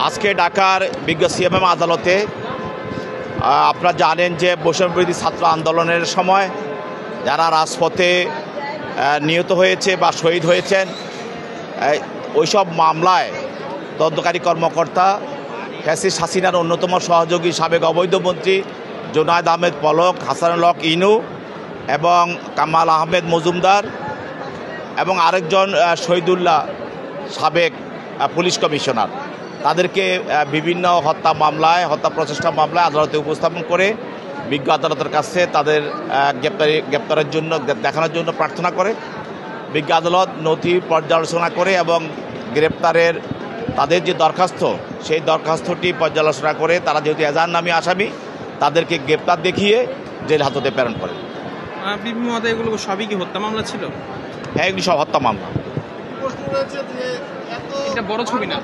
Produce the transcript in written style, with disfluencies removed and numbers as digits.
আজকে ঢাকার বিজ্ঞ সিএমএম আদালতে আপনারা জানেন যে বৈষম্যবিরোধী ছাত্র আন্দোলনের সময় যারা রাজপথে নিহত হয়েছে বা শহীদ হয়েছেন ওইসব মামলায় তদন্তকারী কর্মকর্তা ফ্যাসিস্ট হাসিনার অন্যতম সহযোগী সাবেক অবৈধমন্ত্রী জোনায়েদ আহমেদ পলক, হাসানুল হক ইনু এবং কামাল আহমেদ মজুমদার এবং আরেকজন শহীদুল্লাহ সাবেক পুলিশ কমিশনার, তাদেরকে বিভিন্ন হত্যা মামলায়, হত্যা প্রচেষ্টা মামলায় আদালতে উপস্থাপন করে বিজ্ঞ আদালতের কাছে তাদের গ্রেপ্তারের জন্য দেখানোর জন্য প্রার্থনা করে। বিজ্ঞ আদালত নথি পর্যালোচনা করে এবং গ্রেপ্তারের তাদের যে দরখাস্ত, সেই দরখাস্তটি পর্যালোচনা করে তারা যেহেতু এজাহার নামী আসামি, তাদেরকে গ্রেপ্তার দেখিয়ে জেল হাজতে প্রেরণ করে। এগুলো সবই কি হত্যা মামলা ছিল? হ্যাঁ, এগুলি সব হত্যা মামলা। এটা বড় ছবি না।